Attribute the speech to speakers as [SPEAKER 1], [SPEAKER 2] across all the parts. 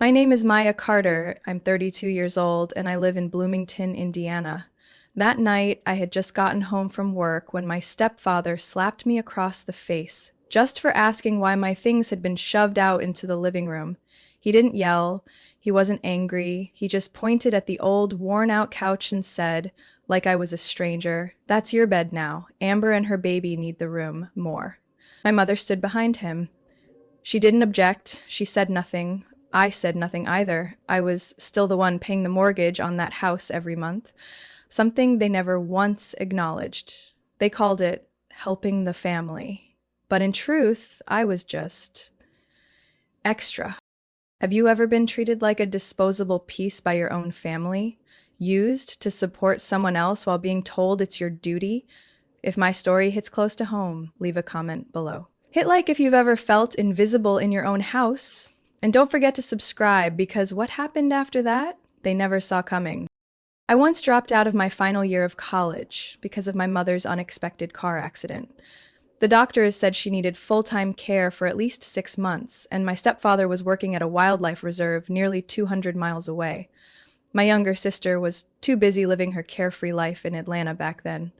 [SPEAKER 1] My name is Maya Carter. I'm 32 years old and I live in Bloomington, Indiana. That night, I had just gotten home from work when my stepfather slapped me across the face just for asking why my things had been shoved out into the living room. He didn't yell, he wasn't angry, he just pointed at the old, worn out couch and said, like I was a stranger, "That's your bed now. Amber and her baby need the room more." My mother stood behind him. She didn't object. She said nothing. I said nothing either. I was still the one paying the mortgage on that house every month, something they never once acknowledged. They called it helping the family. But in truth, I was just extra. Have you ever been treated like a disposable piece by your own family? Used to support someone else while being told it's your duty? If my story hits close to home, leave a comment below. Hit like if you've ever felt invisible in your own house. And don't forget to subscribe because what happened after that, they never saw coming. I once dropped out of my final year of college because of my mother's unexpected car accident. The doctors said she needed full-time care for at least 6 months, and my stepfather was working at a wildlife reserve nearly 200 miles away. My younger sister was too busy living her carefree life in Atlanta back then.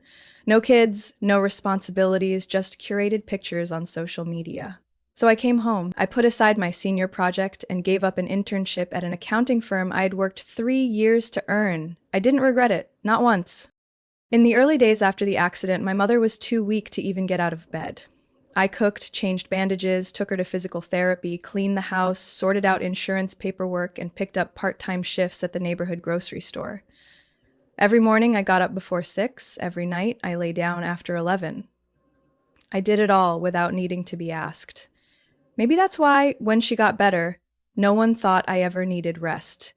[SPEAKER 1] No kids, no responsibilities, just curated pictures on social media. So I came home. I put aside my senior project and gave up an internship at an accounting firm I had worked 3 years to earn. I didn't regret it, not once. In the early days after the accident, my mother was too weak to even get out of bed. I cooked, changed bandages, took her to physical therapy, cleaned the house, sorted out insurance paperwork, and picked up part-time shifts at the neighborhood grocery store. Every morning I got up before 6, every night I lay down after 11. I did it all without needing to be asked. Maybe that's why, when she got better, no one thought I ever needed rest.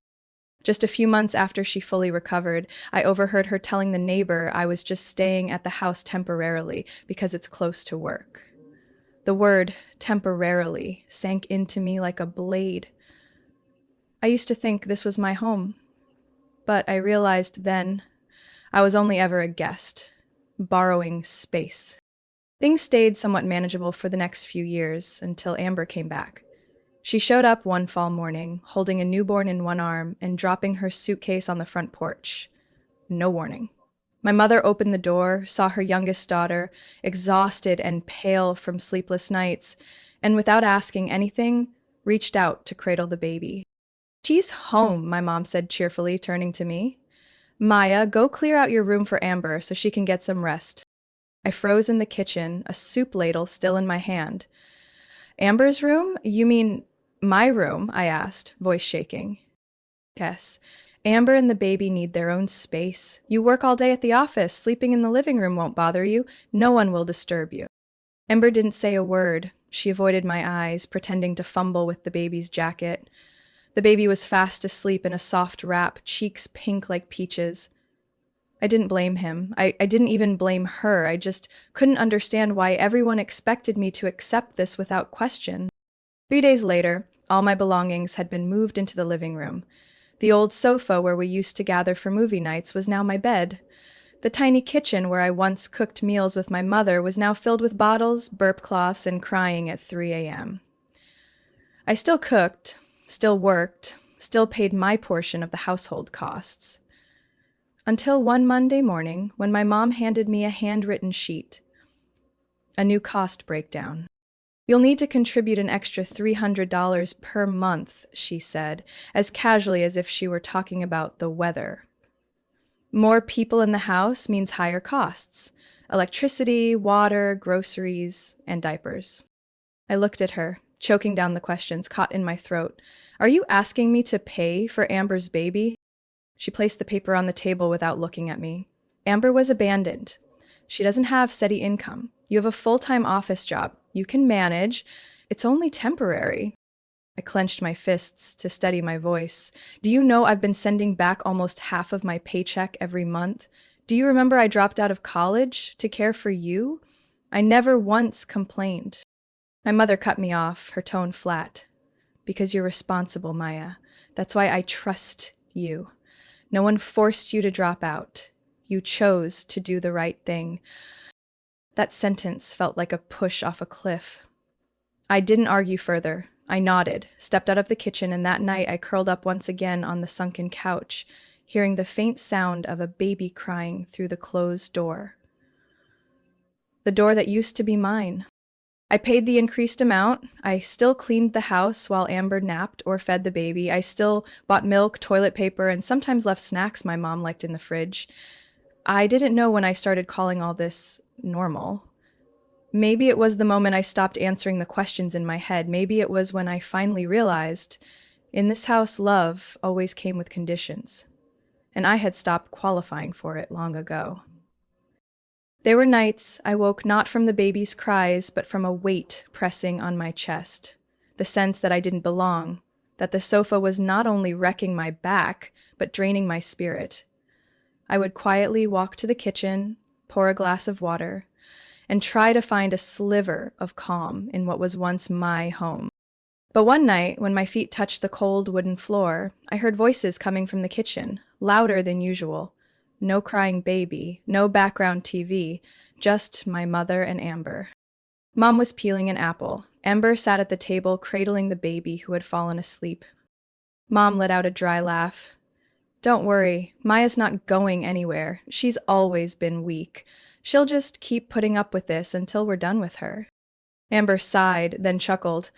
[SPEAKER 1] Just a few months after she fully recovered, I overheard her telling the neighbor I was just staying at the house temporarily because it's close to work. The word temporarily sank into me like a blade. I used to think this was my home, but I realized then I was only ever a guest, borrowing space. Things stayed somewhat manageable for the next few years until Amber came back. She showed up one fall morning, holding a newborn in one arm and dropping her suitcase on the front porch. No warning. My mother opened the door, saw her youngest daughter, exhausted and pale from sleepless nights, and without asking anything, reached out to cradle the baby. "She's home," my mom said cheerfully, turning to me. "Maya, go clear out your room for Amber so she can get some rest." I froze in the kitchen, a soup ladle still in my hand. "Amber's room? You mean my room?" I asked, voice shaking. "Yes. Amber and the baby need their own space. You work all day at the office. Sleeping in the living room won't bother you. No one will disturb you." Amber didn't say a word. She avoided my eyes, pretending to fumble with the baby's jacket. The baby was fast asleep in a soft wrap, cheeks pink like peaches. I didn't blame him. I didn't even blame her. I just couldn't understand why everyone expected me to accept this without question. 3 days later, all my belongings had been moved into the living room. The old sofa where we used to gather for movie nights was now my bed. The tiny kitchen where I once cooked meals with my mother was now filled with bottles, burp cloths, and crying at 3 a.m. I still cooked, still worked, still paid my portion of the household costs. Until one Monday morning when my mom handed me a handwritten sheet. A new cost breakdown. "You'll need to contribute an extra $300 per month," she said, as casually as if she were talking about the weather. More people in the house means higher costs. Electricity, water, groceries, and diapers. I looked at her, choking down the questions caught in my throat. "Are you asking me to pay for Amber's baby?" She placed the paper on the table without looking at me. "Amber was abandoned. She doesn't have steady income. You have a full-time office job. You can manage. It's only temporary." I clenched my fists to steady my voice. "Do you know I've been sending back almost half of my paycheck every month? Do you remember I dropped out of college to care for you? I never once complained." My mother cut me off, her tone flat. "Because you're responsible, Maya. That's why I trust you. No one forced you to drop out. You chose to do the right thing." That sentence felt like a push off a cliff. I didn't argue further. I nodded, stepped out of the kitchen, and that night I curled up once again on the sunken couch, hearing the faint sound of a baby crying through the closed door. The door that used to be mine. I paid the increased amount. I still cleaned the house while Amber napped or fed the baby. I still bought milk, toilet paper, and sometimes left snacks my mom liked in the fridge. I didn't know when I started calling all this normal. Maybe it was the moment I stopped answering the questions in my head. Maybe it was when I finally realized in this house, love always came with conditions, and I had stopped qualifying for it long ago. There were nights I woke not from the baby's cries, but from a weight pressing on my chest, the sense that I didn't belong, that the sofa was not only wrecking my back, but draining my spirit. I would quietly walk to the kitchen, pour a glass of water, and try to find a sliver of calm in what was once my home. But one night, when my feet touched the cold wooden floor, I heard voices coming from the kitchen, louder than usual. No crying baby, no background TV, just my mother and Amber. Mom was peeling an apple. Amber sat at the table, cradling the baby who had fallen asleep. Mom let out a dry laugh. Don't worry, Maya's not going anywhere. She's always been weak. She'll just keep putting up with this until we're done with her. Amber sighed, then chuckled.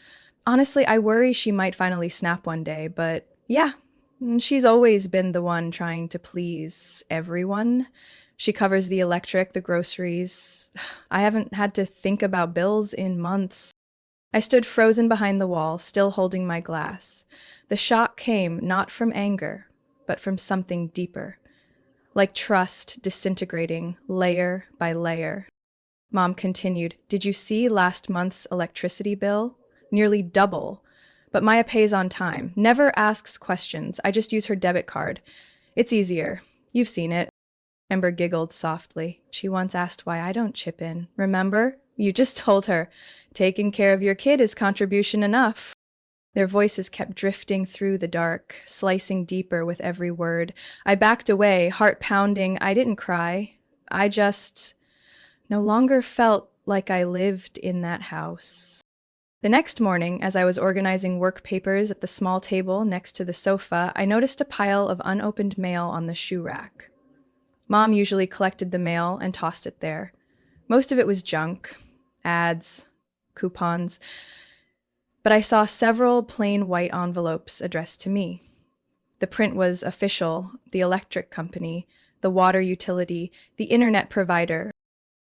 [SPEAKER 1] Honestly, I worry she might finally snap one day, but yeah, she's always been the one trying to please everyone. She covers the electric, the groceries. I haven't had to think about bills in months. I stood frozen behind the wall, still holding my glass. The shock came not from anger, but from something deeper, like trust disintegrating layer by layer. Mom continued, Did you see last month's electricity bill? Nearly double. But Maya pays on time, never asks questions. I just use her debit card. It's easier. You've seen it. Ember giggled softly. She once asked why I don't chip in. Remember? You just told her. Taking care of your kid is contribution enough. Their voices kept drifting through the dark, slicing deeper with every word. I backed away, heart pounding. I didn't cry. I just no longer felt like I lived in that house. The next morning, as I was organizing work papers at the small table next to the sofa, I noticed a pile of unopened mail on the shoe rack. Mom usually collected the mail and tossed it there. Most of it was junk, ads, coupons, but I saw several plain white envelopes addressed to me. The print was official, the electric company, the water utility, the internet provider.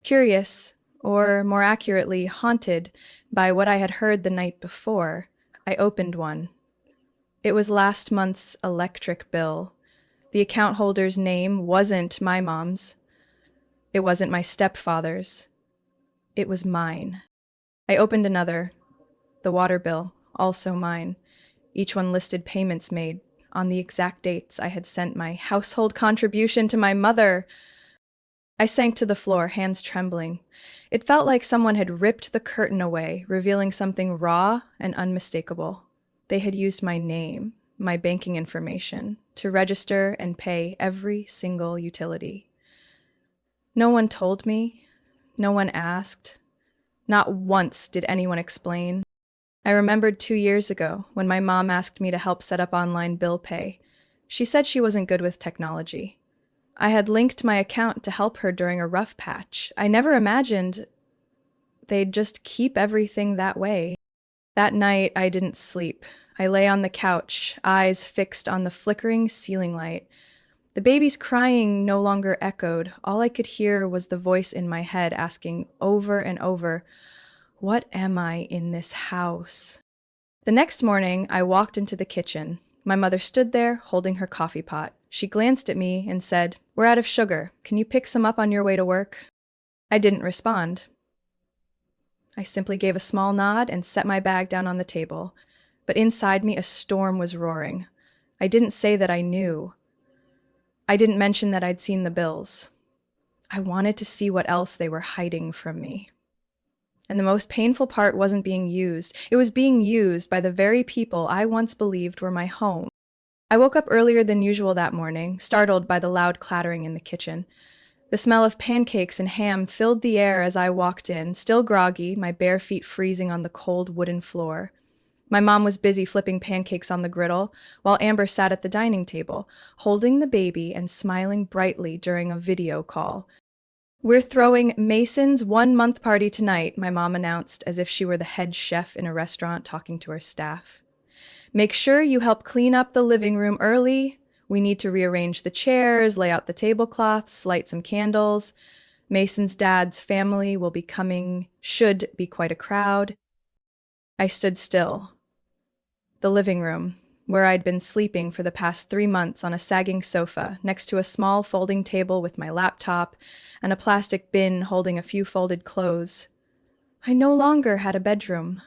[SPEAKER 1] Curious, or more accurately, haunted by what I had heard the night before, I opened one. It was last month's electric bill. The account holder's name wasn't my mom's. It wasn't my stepfather's. It was mine. I opened another. The water bill, also mine. Each one listed payments made on the exact dates I had sent my household contribution to my mother. I sank to the floor, hands trembling. It felt like someone had ripped the curtain away, revealing something raw and unmistakable. They had used my name, my banking information, to register and pay every single utility. No one told me. No one asked. Not once did anyone explain. I remembered 2 years ago when my mom asked me to help set up online bill pay. She said she wasn't good with technology. I had linked my account to help her during a rough patch. I never imagined they'd just keep everything that way. That night, I didn't sleep. I lay on the couch, eyes fixed on the flickering ceiling light. The baby's crying no longer echoed. All I could hear was the voice in my head asking over and over, "What am I in this house?" The next morning, I walked into the kitchen. My mother stood there, holding her coffee pot. She glanced at me and said, "We're out of sugar. Can you pick some up on your way to work?" I didn't respond. I simply gave a small nod and set my bag down on the table. But inside me, a storm was roaring. I didn't say that I knew. I didn't mention that I'd seen the bills. I wanted to see what else they were hiding from me. And the most painful part wasn't being used. It was being used by the very people I once believed were my home. I woke up earlier than usual that morning, startled by the loud clattering in the kitchen. The smell of pancakes and ham filled the air as I walked in, still groggy, my bare feet freezing on the cold wooden floor. My mom was busy flipping pancakes on the griddle, while Amber sat at the dining table, holding the baby and smiling brightly during a video call. "We're throwing Mason's 1-month party tonight," my mom announced, as if she were the head chef in a restaurant talking to her staff. "Make sure you help clean up the living room early. We need to rearrange the chairs, lay out the tablecloths, light some candles. Mason's dad's family will be coming, should be quite a crowd." I stood still. The living room, where I'd been sleeping for the past 3 months on a sagging sofa next to a small folding table with my laptop and a plastic bin holding a few folded clothes. I no longer had a bedroom.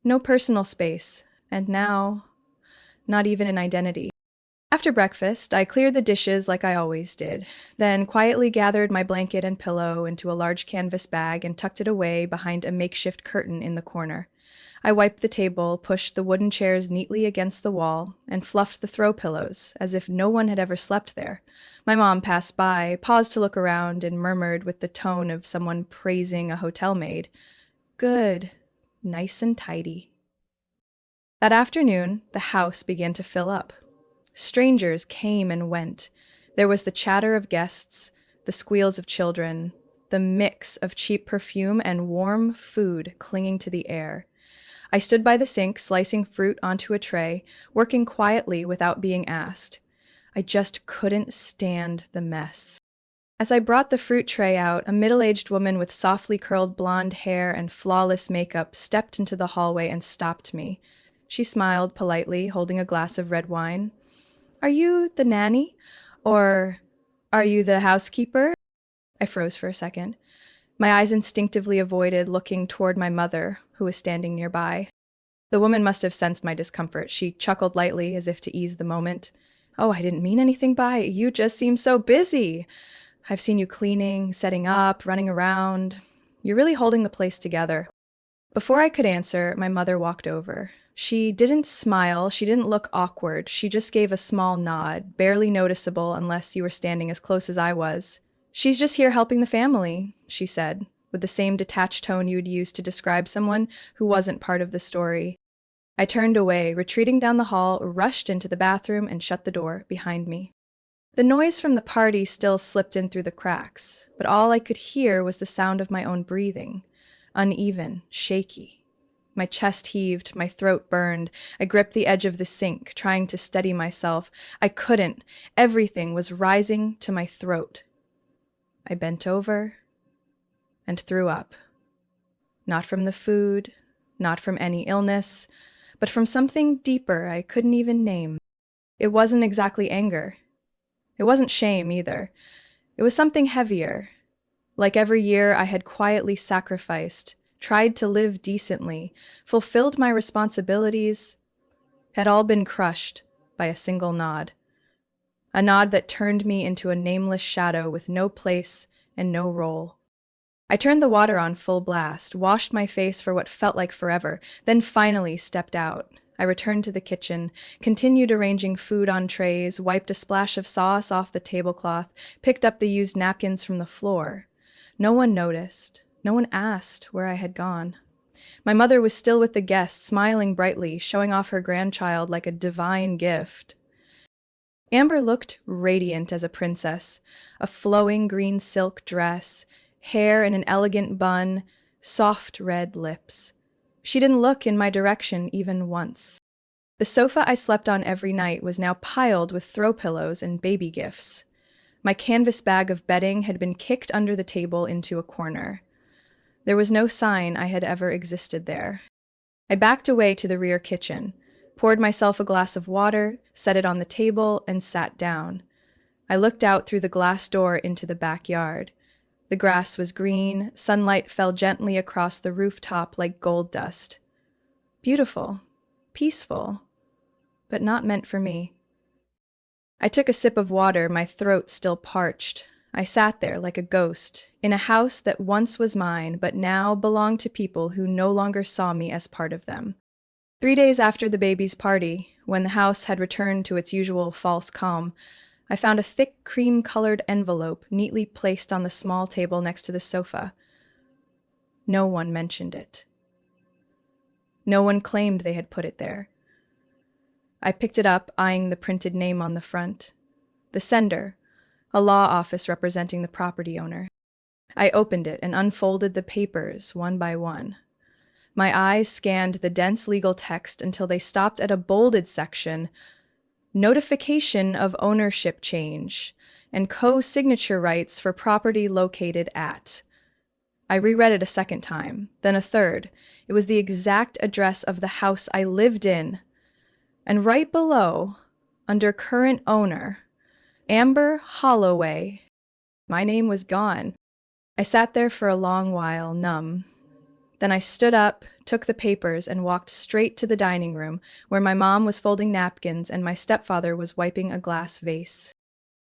[SPEAKER 1] No personal space, and now, not even an identity. After breakfast, I cleared the dishes like I always did, then quietly gathered my blanket and pillow into a large canvas bag and tucked it away behind a makeshift curtain in the corner. I wiped the table, pushed the wooden chairs neatly against the wall, and fluffed the throw pillows, as if no one had ever slept there. My mom passed by, paused to look around, and murmured with the tone of someone praising a hotel maid, "Good, nice and tidy." That afternoon, the house began to fill up. Strangers came and went. There was the chatter of guests, the squeals of children, the mix of cheap perfume and warm food clinging to the air. I stood by the sink, slicing fruit onto a tray, working quietly without being asked. I just couldn't stand the mess. As I brought the fruit tray out, a middle-aged woman with softly curled blonde hair and flawless makeup stepped into the hallway and stopped me. She smiled politely, holding a glass of red wine. "Are you the nanny? Or are you the housekeeper?" I froze for a second. My eyes instinctively avoided looking toward my mother, who was standing nearby. The woman must have sensed my discomfort. She chuckled lightly, as if to ease the moment. "Oh, I didn't mean anything by it. You just seem so busy. I've seen you cleaning, setting up, running around. You're really holding the place together." Before I could answer, my mother walked over. She didn't smile, she didn't look awkward, she just gave a small nod, barely noticeable unless you were standing as close as I was. "She's just here helping the family," she said, with the same detached tone you'd use to describe someone who wasn't part of the story. I turned away, retreating down the hall, rushed into the bathroom, and shut the door behind me. The noise from the party still slipped in through the cracks, but all I could hear was the sound of my own breathing, uneven, shaky. My chest heaved, my throat burned. I gripped the edge of the sink, trying to steady myself. I couldn't. Everything was rising to my throat. I bent over and threw up. Not from the food, not from any illness, but from something deeper I couldn't even name. It wasn't exactly anger. It wasn't shame either. It was something heavier. Like every year I had quietly sacrificed, tried to live decently, fulfilled my responsibilities, had all been crushed by a single nod. A nod that turned me into a nameless shadow with no place and no role. I turned the water on full blast, washed my face for what felt like forever, then finally stepped out. I returned to the kitchen, continued arranging food on trays, wiped a splash of sauce off the tablecloth, picked up the used napkins from the floor. No one noticed. No one asked where I had gone. My mother was still with the guests, smiling brightly, showing off her grandchild like a divine gift. Amber looked radiant as a princess, a flowing green silk dress, hair in an elegant bun, soft red lips. She didn't look in my direction even once. The sofa I slept on every night was now piled with throw pillows and baby gifts. My canvas bag of bedding had been kicked under the table into a corner. There was no sign I had ever existed there. I backed away to the rear kitchen, poured myself a glass of water, set it on the table, and sat down. I looked out through the glass door into the backyard. The grass was green, sunlight fell gently across the rooftop like gold dust. Beautiful, peaceful, but not meant for me. I took a sip of water, my throat still parched. I sat there like a ghost, in a house that once was mine, but now belonged to people who no longer saw me as part of them. 3 days after the baby's party, when the house had returned to its usual false calm, I found a thick cream-colored envelope neatly placed on the small table next to the sofa. No one mentioned it. No one claimed they had put it there. I picked it up, eyeing the printed name on the front. The sender, a law office representing the property owner. I opened it and unfolded the papers one by one. My eyes scanned the dense legal text until they stopped at a bolded section, notification of ownership change, and co-signature rights for property located at. I reread it a second time, then a third. It was the exact address of the house I lived in. And right below, under current owner, Amber Holloway, my name was gone. I sat there for a long while, numb. Then I stood up, took the papers, and walked straight to the dining room, where my mom was folding napkins and my stepfather was wiping a glass vase.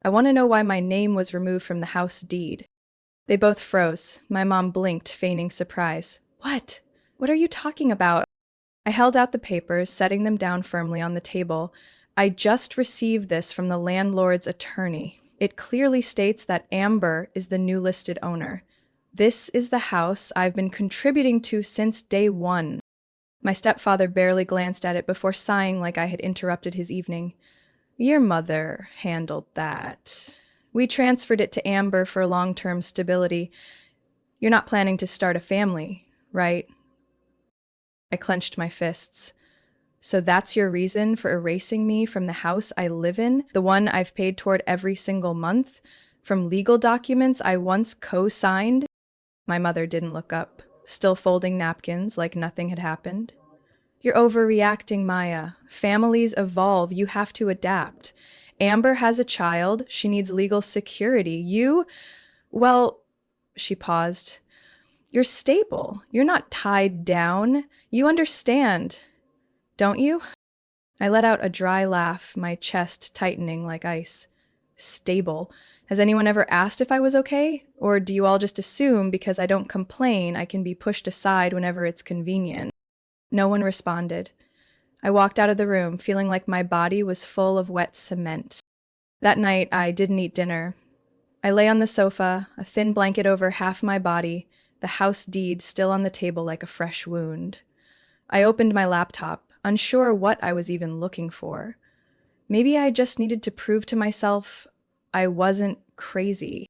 [SPEAKER 1] I want to know why my name was removed from the house deed. They both froze. My mom blinked, feigning surprise. What? What are you talking about? I held out the papers, setting them down firmly on the table. I just received this from the landlord's attorney. It clearly states that Amber is the new listed owner. This is the house I've been contributing to since day one. My stepfather barely glanced at it before sighing like I had interrupted his evening. Your mother handled that. We transferred it to Amber for long-term stability. You're not planning to start a family, right? I clenched my fists. So that's your reason for erasing me from the house I live in, the one I've paid toward every single month, from legal documents I once co-signed? My mother didn't look up, still folding napkins like nothing had happened. You're overreacting, Maya. Families evolve. You have to adapt. Amber has a child. She needs legal security. Well, she paused. You're stable. You're not tied down. You understand, don't you? I let out a dry laugh, my chest tightening like ice. Stable. Has anyone ever asked if I was okay? Or do you all just assume because I don't complain I can be pushed aside whenever it's convenient? No one responded. I walked out of the room, feeling like my body was full of wet cement. That night, I didn't eat dinner. I lay on the sofa, a thin blanket over half my body, the house deed still on the table like a fresh wound. I opened my laptop, unsure what I was even looking for. Maybe I just needed to prove to myself I wasn't crazy.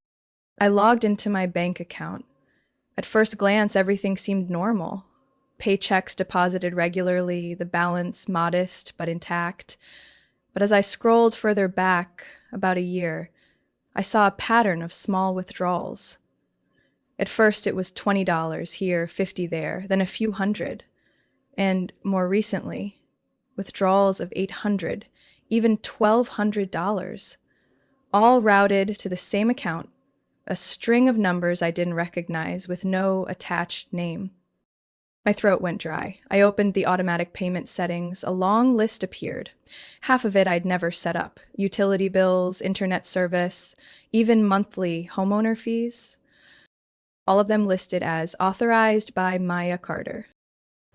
[SPEAKER 1] I logged into my bank account. At first glance, everything seemed normal. Paychecks deposited regularly, the balance modest but intact. But as I scrolled further back, about a year, I saw a pattern of small withdrawals. At first it was $20 here, $50 there, then a few hundred. And more recently, withdrawals of $800, even $1,200, all routed to the same account, a string of numbers I didn't recognize with no attached name. My throat went dry. I opened the automatic payment settings. A long list appeared. Half of it I'd never set up. Utility bills, internet service, even monthly homeowner fees. All of them listed as authorized by Maya Carter.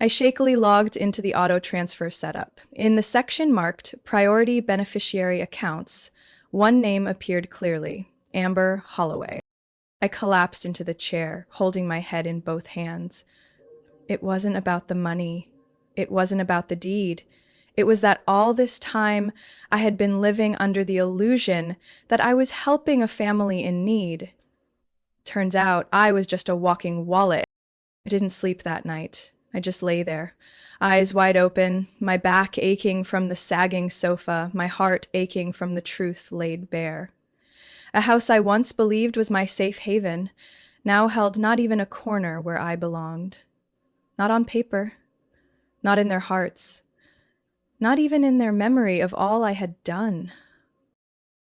[SPEAKER 1] I shakily logged into the auto transfer setup. In the section marked Priority Beneficiary Accounts, one name appeared clearly, Amber Holloway. I collapsed into the chair, holding my head in both hands. It wasn't about the money. It wasn't about the deed. It was that all this time I had been living under the illusion that I was helping a family in need. Turns out I was just a walking wallet. I didn't sleep that night. I just lay there, eyes wide open, my back aching from the sagging sofa, my heart aching from the truth laid bare. A house I once believed was my safe haven, now held not even a corner where I belonged. Not on paper, not in their hearts, not even in their memory of all I had done.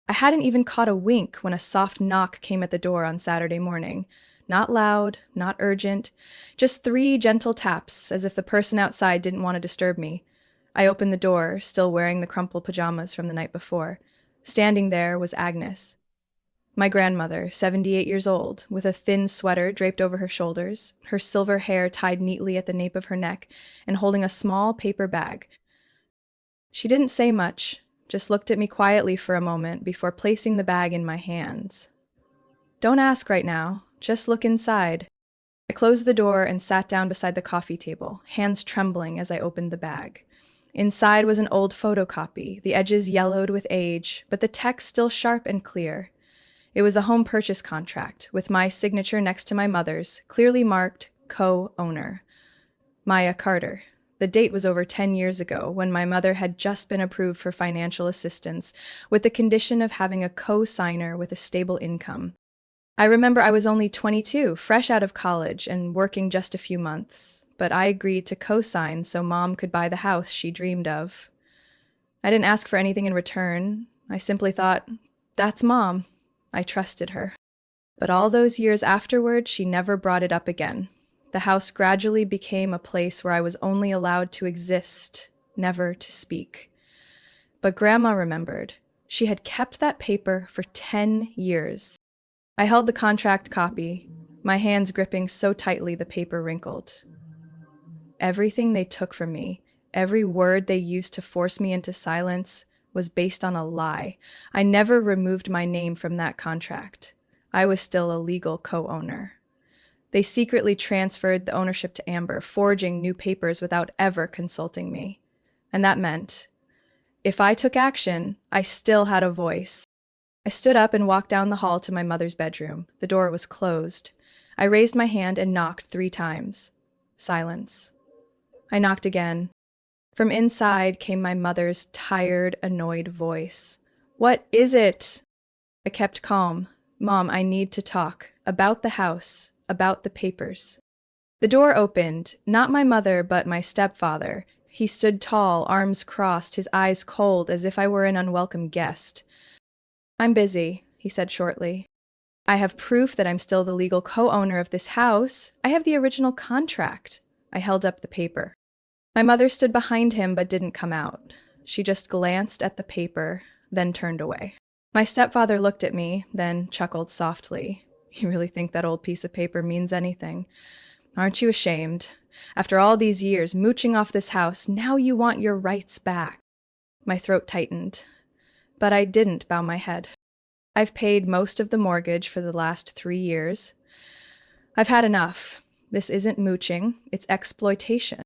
[SPEAKER 1] I hadn't even caught a wink when a soft knock came at the door on Saturday morning. Not loud, not urgent, just 3 gentle taps, as if the person outside didn't want to disturb me. I opened the door, still wearing the crumpled pajamas from the night before. Standing there was Agnes. My grandmother, 78 years old, with a thin sweater draped over her shoulders, her silver hair tied neatly at the nape of her neck, and holding a small paper bag. She didn't say much, just looked at me quietly for a moment before placing the bag in my hands. Don't ask right now, just look inside. I closed the door and sat down beside the coffee table, hands trembling as I opened the bag. Inside was an old photocopy, the edges yellowed with age, but the text still sharp and clear. It was the home purchase contract, with my signature next to my mother's, clearly marked co-owner. Maya Carter. The date was over 10 years ago, when my mother had just been approved for financial assistance, with the condition of having a co-signer with a stable income. I remember I was only 22, fresh out of college and working just a few months, but I agreed to co-sign so Mom could buy the house she dreamed of. I didn't ask for anything in return. I simply thought, that's Mom. I trusted her. But all those years afterward, she never brought it up again. The house gradually became a place where I was only allowed to exist, never to speak. But Grandma remembered. She had kept that paper for 10 years. I held the contract copy, my hands gripping so tightly the paper wrinkled. Everything they took from me, every word they used to force me into silence, was based on a lie. I never removed my name from that contract. I was still a legal co-owner. They secretly transferred the ownership to Amber, forging new papers without ever consulting me. And that meant, if I took action, I still had a voice. I stood up and walked down the hall to my mother's bedroom. The door was closed. I raised my hand and knocked 3 times. Silence. I knocked again. From inside came my mother's tired, annoyed voice. "What is it?" I kept calm. "Mom, I need to talk. About the house. About the papers." The door opened. Not my mother, but my stepfather. He stood tall, arms crossed, his eyes cold, as if I were an unwelcome guest. "I'm busy," he said shortly. "I have proof that I'm still the legal co-owner of this house. I have the original contract." I held up the paper. My mother stood behind him but didn't come out. She just glanced at the paper, then turned away. My stepfather looked at me, then chuckled softly. "You really think that old piece of paper means anything? Aren't you ashamed? After all these years mooching off this house, now you want your rights back." My throat tightened, but I didn't bow my head. "I've paid most of the mortgage for the last 3 years. I've had enough. This isn't mooching, it's exploitation."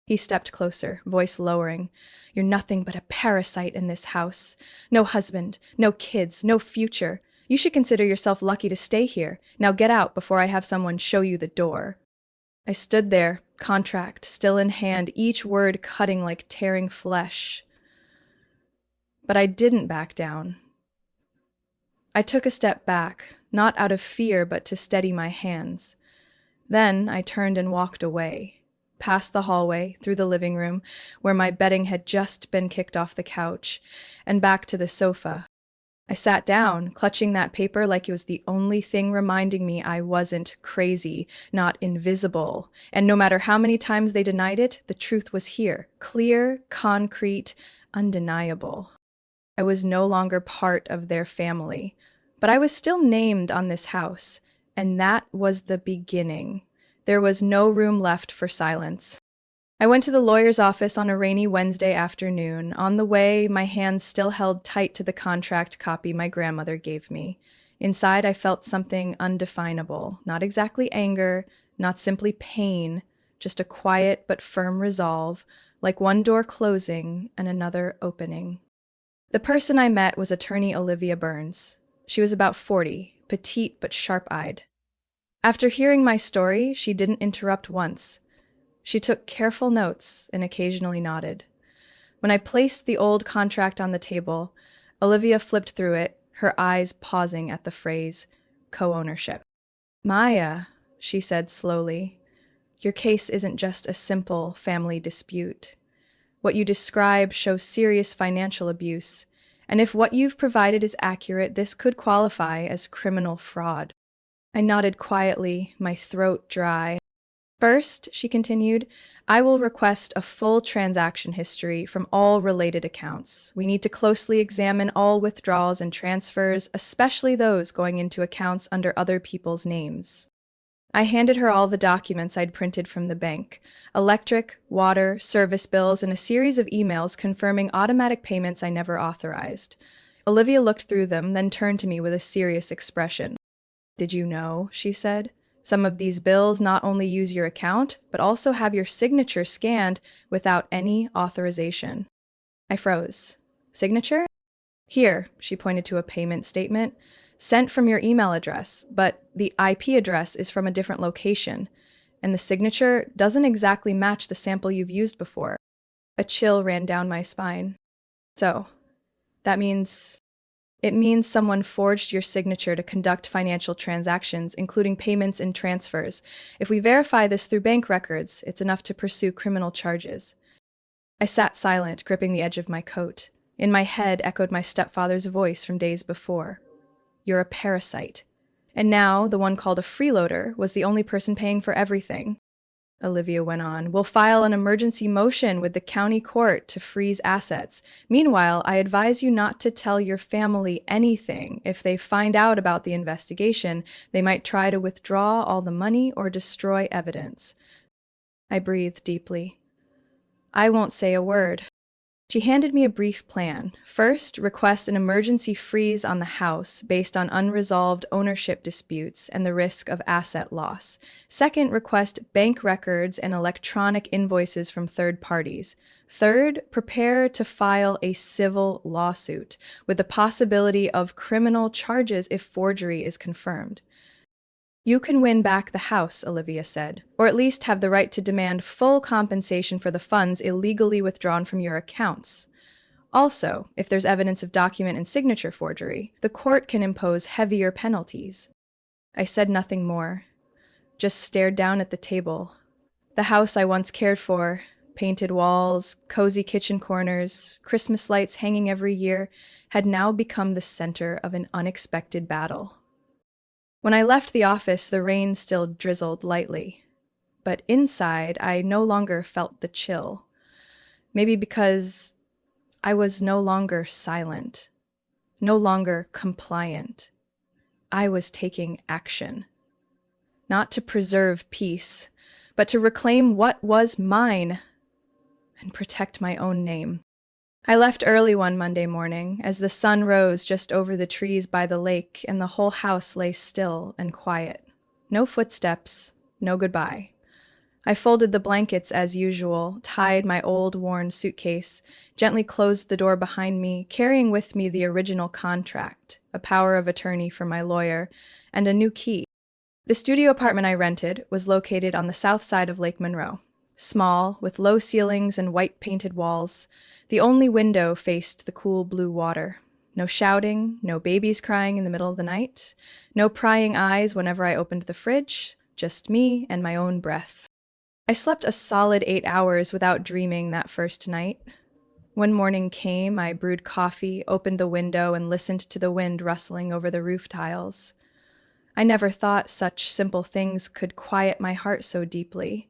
[SPEAKER 1] He stepped closer, voice lowering. "You're nothing but a parasite in this house. No husband, no kids, no future. You should consider yourself lucky to stay here. Now get out before I have someone show you the door." I stood there, contract still in hand, each word cutting like tearing flesh. But I didn't back down. I took a step back, not out of fear, but to steady my hands. Then I turned and walked away, past the hallway, through the living room, where my bedding had just been kicked off the couch, and back to the sofa. I sat down, clutching that paper like it was the only thing reminding me I wasn't crazy, not invisible. And no matter how many times they denied it, the truth was here, clear, concrete, undeniable. I was no longer part of their family, but I was still named on this house, and that was the beginning. There was no room left for silence. I went to the lawyer's office on a rainy Wednesday afternoon. On the way, my hands still held tight to the contract copy my grandmother gave me. Inside, I felt something undefinable, not exactly anger, not simply pain, just a quiet but firm resolve, like one door closing and another opening. The person I met was attorney Olivia Burns. She was about 40, petite but sharp-eyed. After hearing my story, she didn't interrupt once. She took careful notes and occasionally nodded. When I placed the old contract on the table, Olivia flipped through it, her eyes pausing at the phrase, co-ownership. "Maya," she said slowly, "your case isn't just a simple family dispute. What you describe shows serious financial abuse, and if what you've provided is accurate, this could qualify as criminal fraud." I nodded quietly, my throat dry. "First," she continued, "I will request a full transaction history from all related accounts. We need to closely examine all withdrawals and transfers, especially those going into accounts under other people's names." I handed her all the documents I'd printed from the bank: electric, water, service bills, and a series of emails confirming automatic payments I never authorized. Olivia looked through them, then turned to me with a serious expression. "Did you know?" she said. Some of these bills not only use your account, but also have your signature scanned without any authorization. I froze. Signature? Here, she pointed to a payment statement, sent from your email address, but the IP address is from a different location, and the signature doesn't exactly match the sample you've used before. A chill ran down my spine. So, that means it means someone forged your signature to conduct financial transactions, including payments and transfers. If we verify this through bank records, it's enough to pursue criminal charges. I sat silent, gripping the edge of my coat. In my head echoed my stepfather's voice from days before. You're a parasite. And now, the one called a freeloader was the only person paying for everything. Olivia went on. We'll file an emergency motion with the county court to freeze assets. Meanwhile, I advise you not to tell your family anything. If they find out about the investigation, they might try to withdraw all the money or destroy evidence. I breathed deeply. I won't say a word. She handed me a brief plan. First, request an emergency freeze on the house based on unresolved ownership disputes and the risk of asset loss. Second, request bank records and electronic invoices from third parties. Third, prepare to file a civil lawsuit with the possibility of criminal charges if forgery is confirmed. You can win back the house, Olivia said, or at least have the right to demand full compensation for the funds illegally withdrawn from your accounts. Also, if there's evidence of document and signature forgery, the court can impose heavier penalties. I said nothing more, just stared down at the table. The house I once cared for, painted walls, cozy kitchen corners, Christmas lights hanging every year, had now become the center of an unexpected battle. When I left the office, the rain still drizzled lightly, but inside I no longer felt the chill. Maybe because I was no longer silent, no longer compliant. I was taking action, not to preserve peace, but to reclaim what was mine and protect my own name. I left early one Monday morning as the sun rose just over the trees by the lake and the whole house lay still and quiet. No footsteps, no goodbye. I folded the blankets as usual, tied my old worn suitcase, gently closed the door behind me, carrying with me the original contract, a power of attorney for my lawyer, and a new key. The studio apartment I rented was located on the south side of Lake Monroe. Small, with low ceilings and white painted walls. The only window faced the cool blue water. No shouting, no babies crying in the middle of the night, no prying eyes whenever I opened the fridge, just me and my own breath. I slept a solid 8 hours without dreaming that first night. When morning came, I brewed coffee, opened the window, and listened to the wind rustling over the roof tiles. I never thought such simple things could quiet my heart so deeply.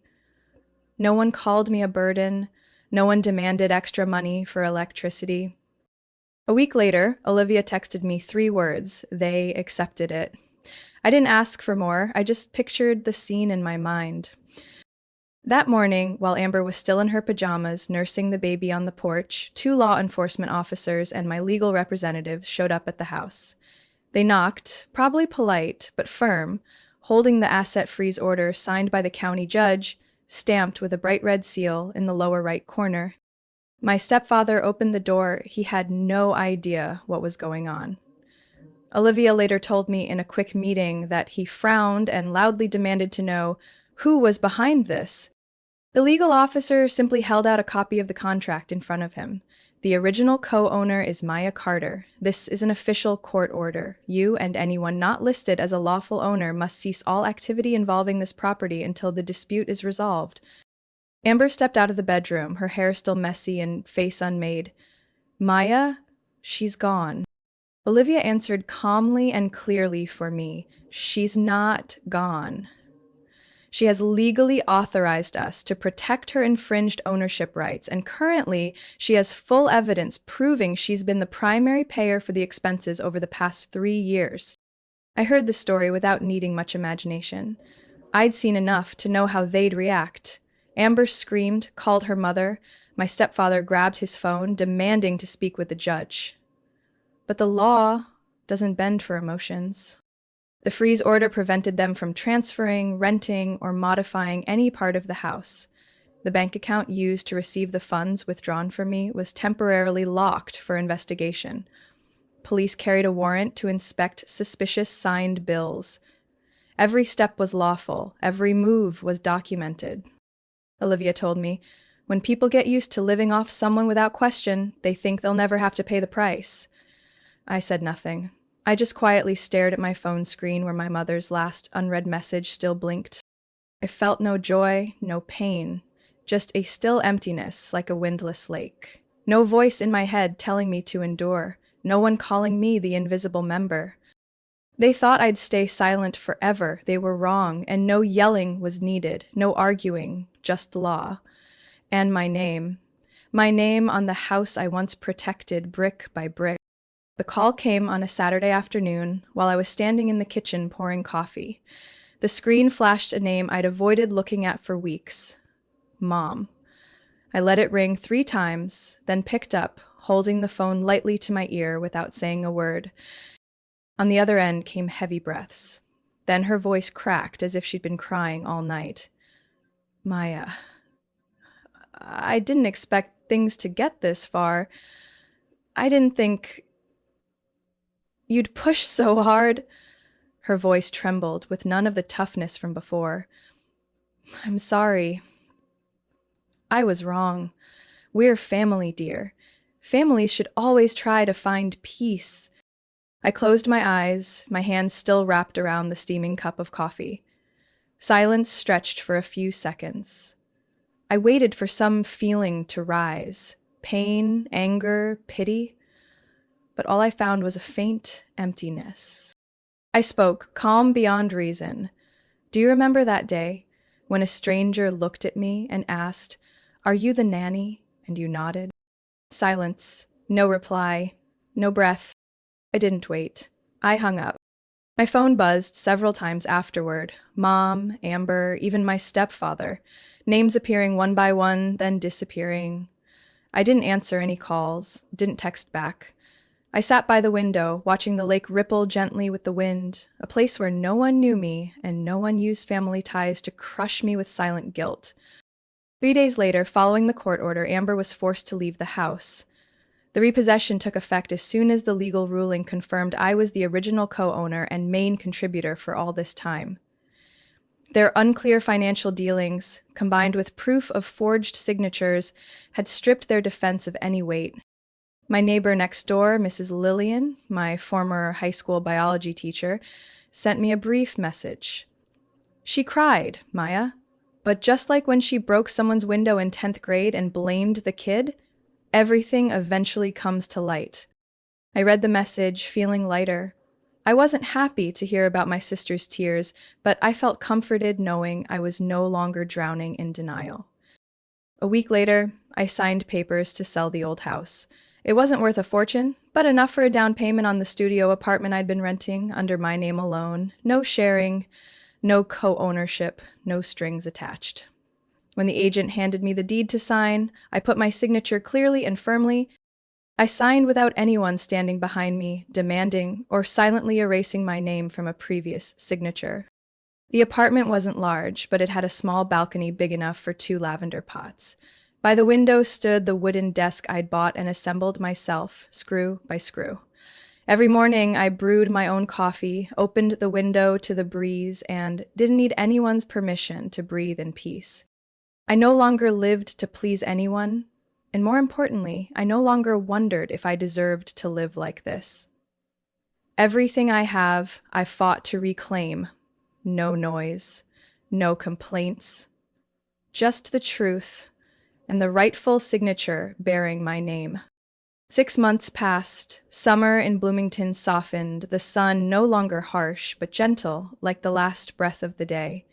[SPEAKER 1] No one called me a burden. No one demanded extra money for electricity. A week later, Olivia texted me 3 words. They accepted it. I didn't ask for more. I just pictured the scene in my mind. That morning, while Amber was still in her pajamas, nursing the baby on the porch, 2 law enforcement officers and my legal representative showed up at the house. They knocked, probably polite, but firm, holding the asset freeze order signed by the county judge, stamped with a bright red seal in the lower right corner. My stepfather opened the door. He had no idea what was going on. Olivia later told me in a quick meeting that he frowned and loudly demanded to know who was behind this. The legal officer simply held out a copy of the contract in front of him. The original co-owner is Maya Carter. This is an official court order. You and anyone not listed as a lawful owner must cease all activity involving this property until the dispute is resolved. Amber stepped out of the bedroom, her hair still messy and face unmade. Maya? She's gone. Olivia answered calmly and clearly for me. She's not gone. She has legally authorized us to protect her infringed ownership rights, and currently she has full evidence proving she's been the primary payer for the expenses over the past 3 years. I heard the story without needing much imagination. I'd seen enough to know how they'd react. Amber screamed, called her mother. My stepfather grabbed his phone, demanding to speak with the judge. But the law doesn't bend for emotions. The freeze order prevented them from transferring, renting, or modifying any part of the house. The bank account used to receive the funds withdrawn from me was temporarily locked for investigation. Police carried a warrant to inspect suspicious signed bills. Every step was lawful, every move was documented. Olivia told me, when people get used to living off someone without question, they think they'll never have to pay the price. I said nothing. I just quietly stared at my phone screen where my mother's last unread message still blinked. I felt no joy, no pain, just a still emptiness like a windless lake. No voice in my head telling me to endure, no one calling me the invisible member. They thought I'd stay silent forever. They were wrong, and no yelling was needed, no arguing, just law. And my name. My name on the house I once protected brick by brick. The call came on a Saturday afternoon while I was standing in the kitchen pouring coffee. The screen flashed a name I'd avoided looking at for weeks. Mom. I let it ring 3 times, then picked up, holding the phone lightly to my ear without saying a word. On the other end came heavy breaths. Then her voice cracked as if she'd been crying all night. Maya. I didn't expect things to get this far. I didn't think you'd push so hard. Her voice trembled with none of the toughness from before. I'm sorry. I was wrong. We're family, dear. Families should always try to find peace. I closed my eyes, my hands still wrapped around the steaming cup of coffee. Silence stretched for a few seconds. I waited for some feeling to rise. Pain, anger, pity. But all I found was a faint emptiness. I spoke, calm beyond reason. Do you remember that day when a stranger looked at me and asked, "Are you the nanny?" And you nodded? Silence. No reply. No breath. I didn't wait. I hung up. My phone buzzed several times afterward. Mom, Amber, even my stepfather. Names appearing one by one, then disappearing. I didn't answer any calls, didn't text back. I sat by the window, watching the lake ripple gently with the wind, a place where no one knew me and no one used family ties to crush me with silent guilt. 3 days later, following the court order, Amber was forced to leave the house. The repossession took effect as soon as the legal ruling confirmed I was the original co-owner and main contributor for all this time. Their unclear financial dealings, combined with proof of forged signatures, had stripped their defense of any weight. My neighbor next door, Mrs. Lillian, my former high school biology teacher, sent me a brief message. She cried, Maya, but just like when she broke someone's window in 10th grade and blamed the kid, everything eventually comes to light. I read the message, feeling lighter. I wasn't happy to hear about my sister's tears, but I felt comforted knowing I was no longer drowning in denial. A week later, I signed papers to sell the old house. It wasn't worth a fortune, but enough for a down payment on the studio apartment I'd been renting under my name alone. No sharing, no co-ownership, no strings attached. When the agent handed me the deed to sign, I put my signature clearly and firmly. I signed without anyone standing behind me, demanding or silently erasing my name from a previous signature. The apartment wasn't large, but it had a small balcony big enough for 2 lavender pots. By the window stood the wooden desk I'd bought and assembled myself, screw by screw. Every morning I brewed my own coffee, opened the window to the breeze, and didn't need anyone's permission to breathe in peace. I no longer lived to please anyone, and more importantly, I no longer wondered if I deserved to live like this. Everything I have, I fought to reclaim. No noise, no complaints, just the truth and the rightful signature bearing my name. 6 months passed, summer in Bloomington softened, the sun no longer harsh, but gentle, like the last breath of the day.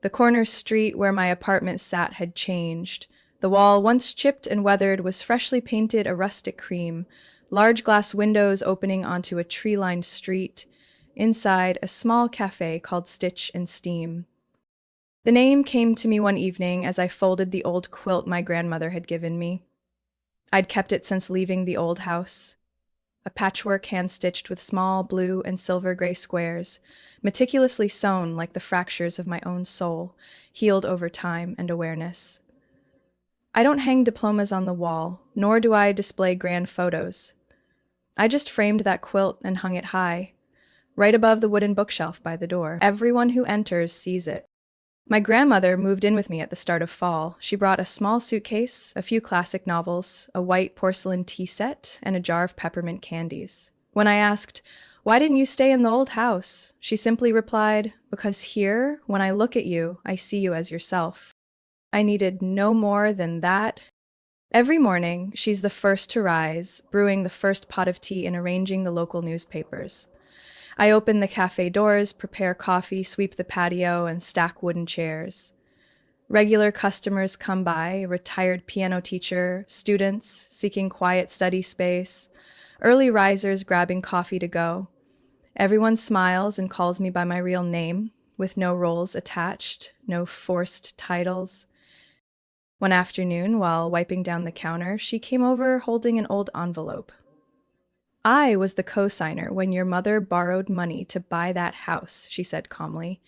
[SPEAKER 1] The corner street where my apartment sat had changed. The wall, once chipped and weathered, was freshly painted a rustic cream, large glass windows opening onto a tree-lined street. Inside, a small cafe called Stitch and Steam. The name came to me one evening as I folded the old quilt my grandmother had given me. I'd kept it since leaving the old house. a patchwork hand-stitched with small blue and silver-gray squares, meticulously sewn like the fractures of my own soul, healed over time and awareness. I don't hang diplomas on the wall, nor do I display grand photos. I just framed that quilt and hung it high, right above the wooden bookshelf by the door. Everyone who enters sees it. My grandmother moved in with me at the start of fall. She brought a small suitcase, a few classic novels, a white porcelain tea set, and a jar of peppermint candies. When I asked, "Why didn't you stay in the old house?" she simply replied, "Because here, when I look at you, I see you as yourself." I needed no more than that. Every morning, she's the first to rise, brewing the first pot of tea and arranging the local newspapers. I open the cafe doors, prepare coffee, sweep the patio, and stack wooden chairs. Regular customers come by, a retired piano teacher, students seeking quiet study space, early risers grabbing coffee to go. Everyone smiles and calls me by my real name, with no roles attached, no forced titles. One afternoon, while wiping down the counter, she came over holding an old envelope. "I was the co-signer when your mother borrowed money to buy that house," she said calmly.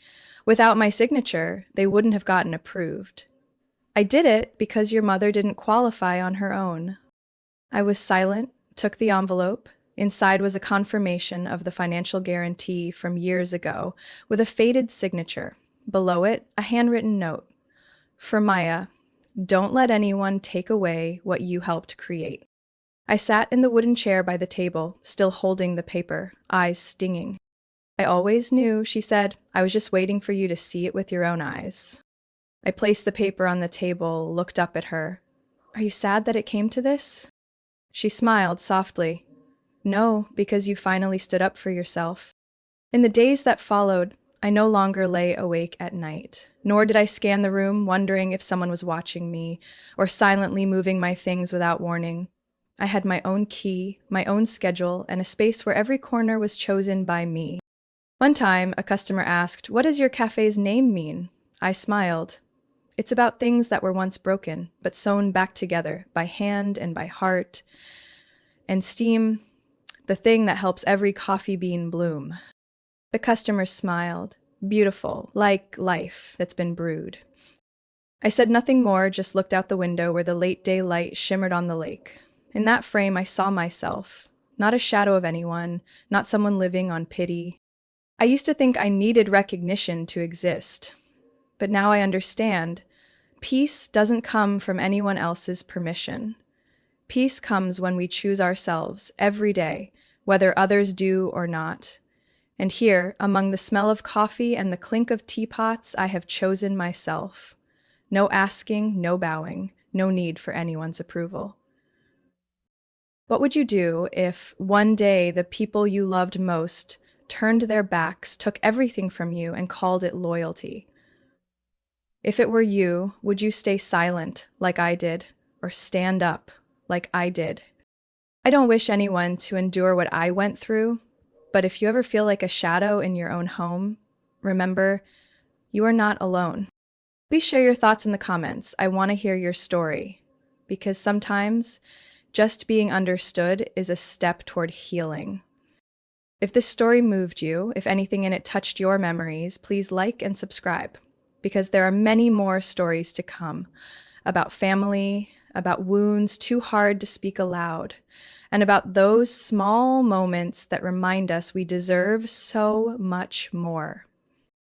[SPEAKER 1] "Without my signature, they wouldn't have gotten approved. I did it because your mother didn't qualify on her own." I was silent, took the envelope. Inside was a confirmation of the financial guarantee from years ago, with a faded signature. Below it, a handwritten note. "For Maya, don't let anyone take away what you helped create." I sat in the wooden chair by the table, still holding the paper, eyes stinging. "I always knew," she said. "I was just waiting for you to see it with your own eyes." I placed the paper on the table, looked up at her. "Are you sad that it came to this?" She smiled softly. "No, because you finally stood up for yourself." In the days that followed, I no longer lay awake at night, nor did I scan the room wondering if someone was watching me, or silently moving my things without warning. I had my own key, my own schedule, and a space where every corner was chosen by me. One time, a customer asked, "What does your cafe's name mean?" I smiled. "It's about things that were once broken, but sewn back together, by hand and by heart. And steam, the thing that helps every coffee bean bloom." The customer smiled. "Beautiful, like life that's been brewed." I said nothing more, just looked out the window where the late daylight shimmered on the lake. In that frame, I saw myself, not a shadow of anyone, not someone living on pity. I used to think I needed recognition to exist, but now I understand. Peace doesn't come from anyone else's permission. Peace comes when we choose ourselves every day, whether others do or not. And here, among the smell of coffee and the clink of teapots, I have chosen myself. No asking, no bowing, no need for anyone's approval. What would you do if one day the people you loved most turned their backs, took everything from you, and called it loyalty? If it were you, would you stay silent like I did, or stand up like I did? I don't wish anyone to endure what I went through, but if you ever feel like a shadow in your own home, remember, you are not alone. Please share your thoughts in the comments. I want to hear your story, because sometimes just being understood is a step toward healing. If this story moved you, if anything in it touched your memories, please like and subscribe, because there are many more stories to come about family, about wounds too hard to speak aloud, and about those small moments that remind us we deserve so much more.